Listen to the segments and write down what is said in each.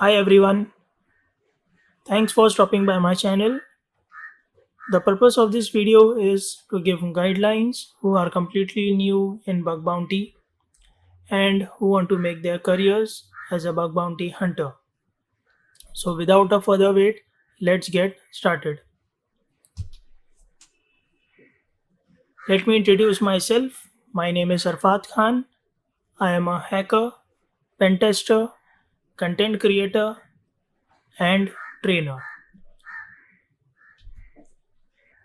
Hi everyone, thanks for stopping by my channel. The purpose of this video is to give guidelines who are completely new in bug bounty and who want to make their careers as a bug bounty hunter. So without a further wait, let's get started. Let me introduce myself. My name is Arfat Khan. I am a hacker, pen tester, content creator and trainer.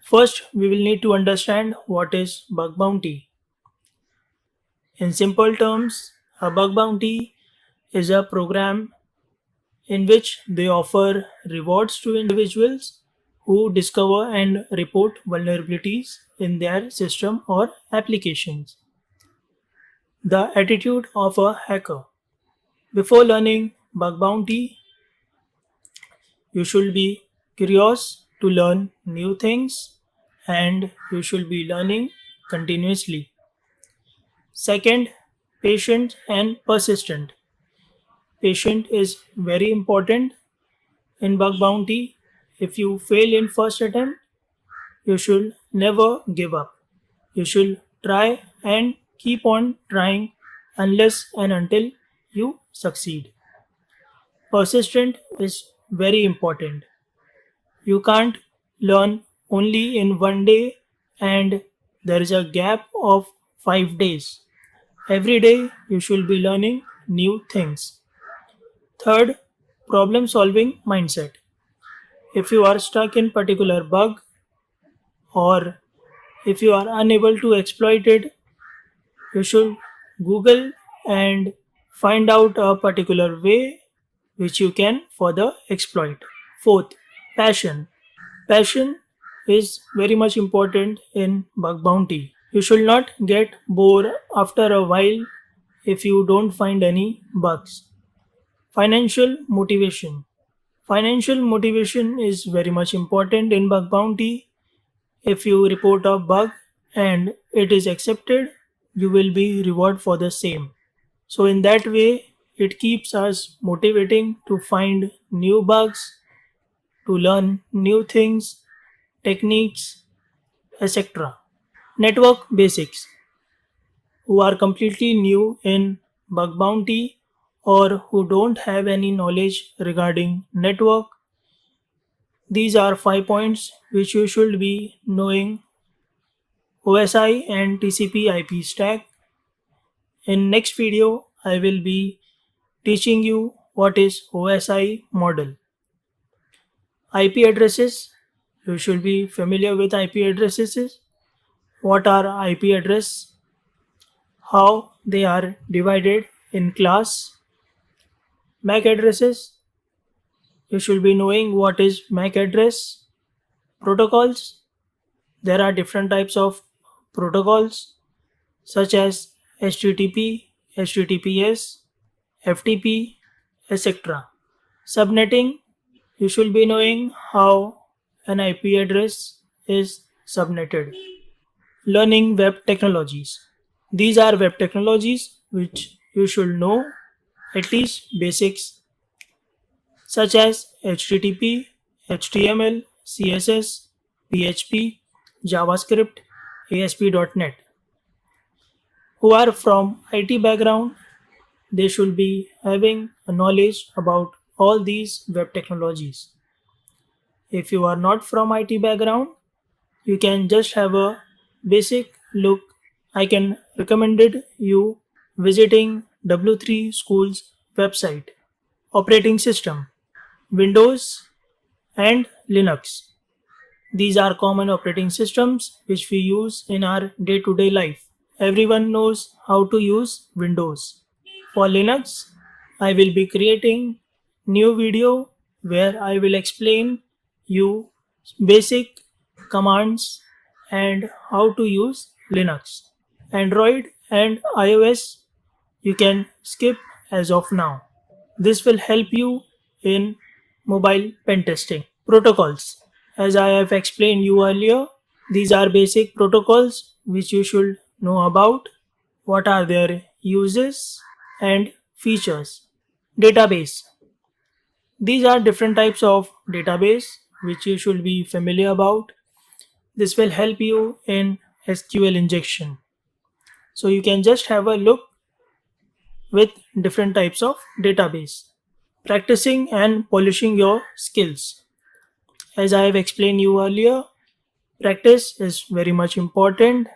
First, we will need to understand what is bug bounty. In simple terms, a bug bounty is a program in which they offer rewards to individuals who discover and report vulnerabilities in their system or applications. The attitude of a hacker. Before learning bug bounty, you should be curious to learn new things and you should be learning continuously. Second, patient and persistent. Patient is very important in bug bounty. If you fail in first attempt, you should never give up. You should try and keep on trying unless and until you succeed. Persistent is very important. You can't learn only in one day and there is a gap of 5 days. Every day you should be learning new things. Third, problem solving mindset. If you are stuck in particular bug or if you are unable to exploit it, you should Google and find out a particular way which you can further exploit. Fourth, passion. Passion is very much important in bug bounty. You should not get bored after a while if you don't find any bugs. Financial motivation. Financial motivation is very much important in bug bounty. If you report a bug and it is accepted, you will be rewarded for the same. So in that way, it keeps us motivating to find new bugs, to learn new things, techniques, etc. Network basics. Who are completely new in bug bounty or who don't have any knowledge regarding network, these are 5 points which you should be knowing: OSI and TCP IP stack. In next video, I will be teaching you what is OSI model. IP addresses, you should be familiar with IP addresses. What are IP address? How they are divided in class. MAC addresses, you should be knowing what is MAC address. Protocols, there are different types of protocols such as HTTP, HTTPS, FTP, etc. Subnetting, you should be knowing how an IP address is subnetted. Learning web technologies. These are web technologies which you should know at least basics such as HTTP, HTML, CSS, PHP, JavaScript, ASP.NET. Who are from IT background, they should be having a knowledge about all these web technologies. If you are not from IT background, you can just have a basic look. I can recommend you visiting W3 School's website. Operating system, Windows and Linux. These are common operating systems which we use in our day-to-day life. Everyone knows how to use Windows. For Linux, I will be creating new video where I will explain you basic commands and how to use Linux. Android and iOS you can skip as of now. This will help you in mobile pen testing. Protocols. As I have explained you earlier, these are basic protocols which you should know about. What are their uses and features? Database. These are different types of database which you should be familiar about. This will help you in SQL injection. So you can just have a look with different types of database. Practicing and polishing your skills. As I have explained you earlier, practice is very much important.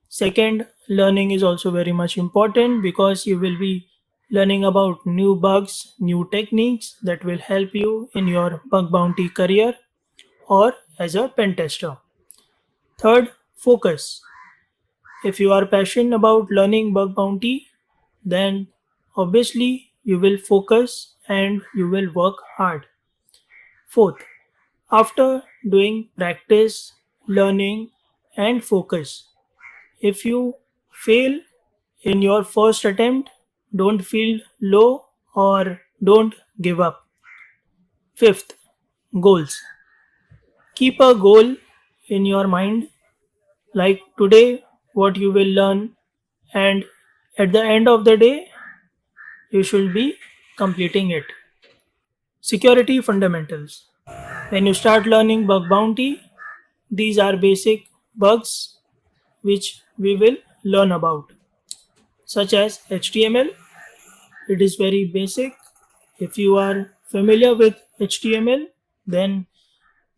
Second, learning is also very much important because you will be learning about new bugs, new techniques that will help you in your bug bounty career or as a pen tester. Third, focus. If you are passionate about learning bug bounty, then obviously you will focus and you will work hard. Fourth, after doing practice, learning, and focus, if you fail in your first attempt, don't feel low or don't give up. Fifth, goals. Keep a goal in your mind, like today, what you will learn, and at the end of the day, you should be completing it. Security fundamentals. When you start learning bug bounty, these are basic bugs which we will learn about, such as HTML. It is very basic. If you are familiar with HTML, then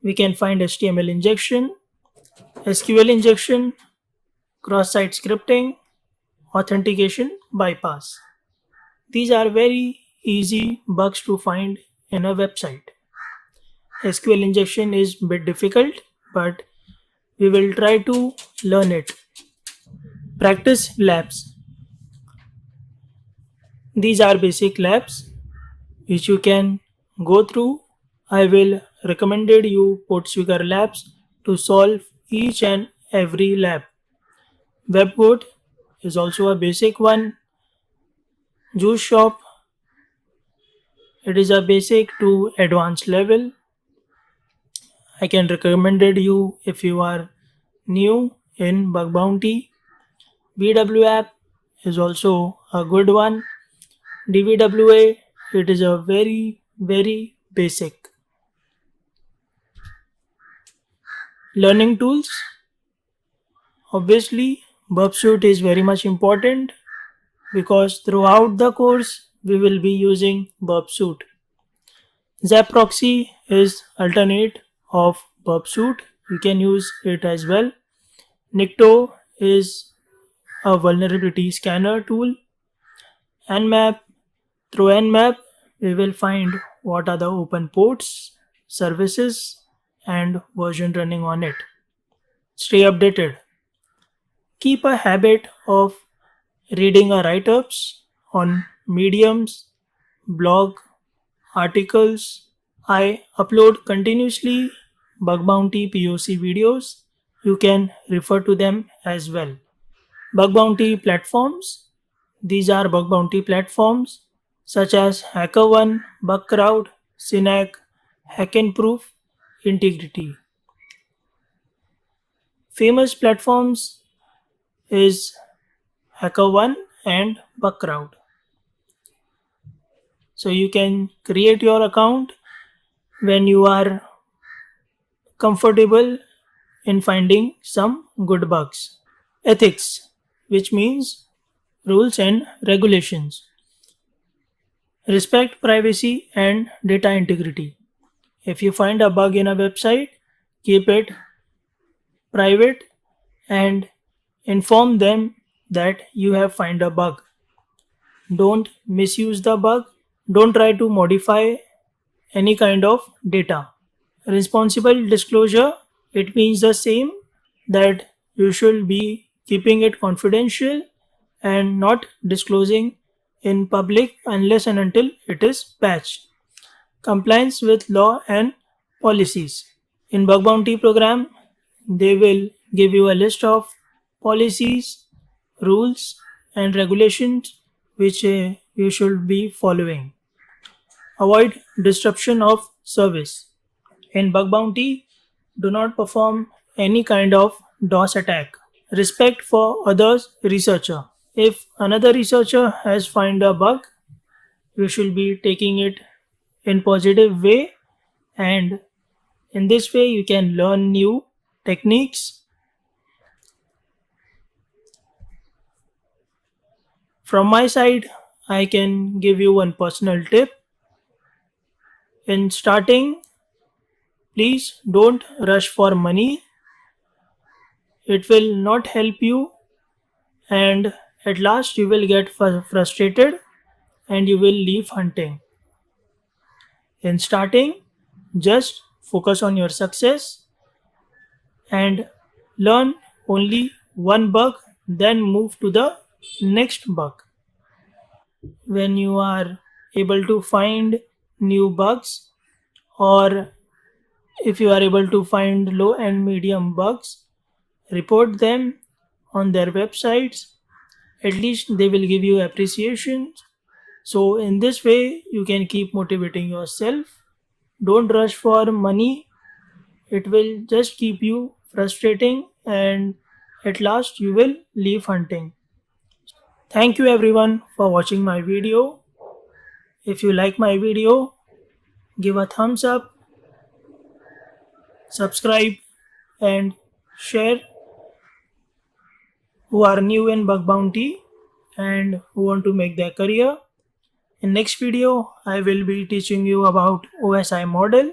we can find HTML injection, SQL injection, cross site scripting, authentication bypass. These are very easy bugs to find in a website. SQL injection is a bit difficult, but we will try to learn it. Practice labs. These are basic labs which you can go through. I will recommended you Portswigger labs to solve each and every lab. Webgoat is also a basic one. Juice shop, it is a basic to advanced level. I can recommended you if you are new in bug bounty. VW app is also a good one. DVWA, it is a very basic. Learning tools, obviously Bubsuit is very much important because throughout the course we will be using Bubsuit. Zap proxy is alternate of Bubsuit. You can use it as well. Nikto is a vulnerability scanner tool. Nmap, through Nmap we will find what are the open ports, services and version running on it. Stay updated. Keep a habit of reading our write-ups on mediums, blog, articles. I upload continuously bug bounty POC videos. You can refer to them as well. Bug bounty platforms. These are bug bounty platforms such as HackerOne, Bugcrowd, Synac, Hackandproof, Integrity. Famous platforms is HackerOne and Bugcrowd. So you can create your account when you are comfortable in finding some good bugs. Ethics, which means rules and regulations. Respect privacy and data integrity. If you find a bug in a website, keep it private and inform them that you have found a bug. Don't misuse the bug. Don't try to modify any kind of data. Responsible disclosure, it means the same, that you should be keeping it confidential and not disclosing in public unless and until it is patched. Compliance with law and policies. In bug bounty program, they will give you a list of policies, rules and regulations which you should be following. Avoid disruption of service. In bug bounty, do not perform any kind of DOS attack. Respect for others researcher. If another researcher has found a bug, you should be taking it in positive way, and in this way you can learn new techniques. From my side, I can give you one personal tip. In starting, please don't rush for money. It will not help you, and at last you will get frustrated and you will leave hunting. In starting, just focus on your success and learn only one bug, then move to the next bug. When you are able to find new bugs, or if you are able to find low and medium bugs, report them on their websites. At least they will give you appreciation. So in this way you can keep motivating yourself. Don't rush for money. It will just keep you frustrating, and at last you will leave hunting. Thank you everyone for watching my video. If you like my video, give a thumbs up, subscribe, and share who are new in bug bounty and who want to make their career. In next video, I will be teaching you about OSI model